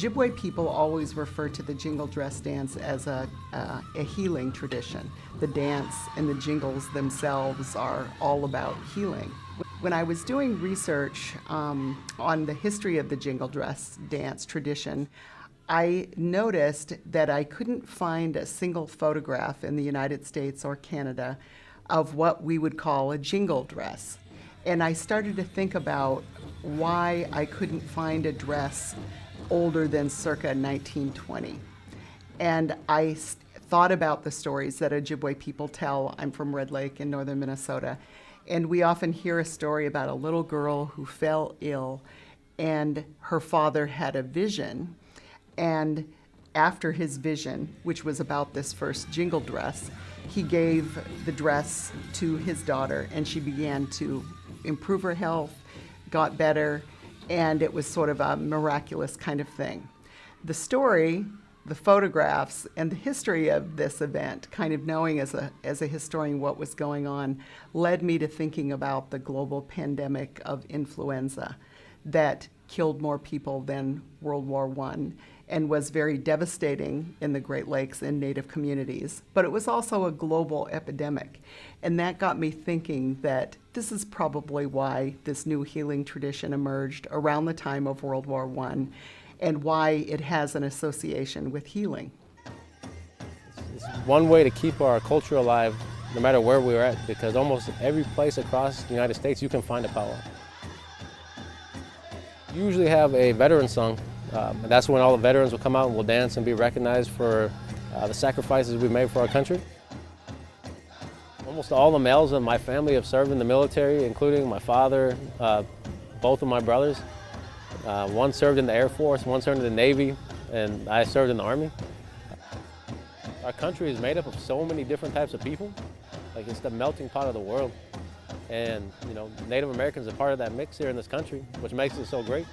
Ojibwe people always refer to the jingle dress dance as a healing tradition. The dance and the jingles themselves are all about healing. When I was doing research on the history of the jingle dress dance tradition, I noticed that I couldn't find a single photograph in the United States or Canada of what we would call a jingle dress. And I started to think about why I couldn't find a dress older than circa 1920. And I thought about the stories that Ojibwe people tell. I'm from Red Lake in northern Minnesota. And we often hear a story about a little girl who fell ill and her father had a vision. And after his vision, which was about this first jingle dress, he gave the dress to his daughter and she began to improve her health, got better, and it was sort of a miraculous kind of thing. The story, the photographs, and the history of this event, kind of knowing as a historian what was going on, led me to thinking about the global pandemic of influenza that killed more people than World War I and was very devastating in the Great Lakes and Native communities. But it was also a global epidemic. And that got me thinking that this is probably why this new healing tradition emerged around the time of World War I and why it has an association with healing. It's one way to keep our culture alive no matter where we're at, because almost every place across the United States you can find a powwow. We usually have a veteran song. And that's when all the veterans will come out and will dance and be recognized for the sacrifices we've made for our country. Almost all the males of my family have served in the military, including my father, both of my brothers. One served in the Air Force, one served in the Navy, and I served in the Army. Our country is made up of so many different types of people. Like, it's the melting pot of the world. And, Native Americans are part of that mix here in this country, which makes it so great.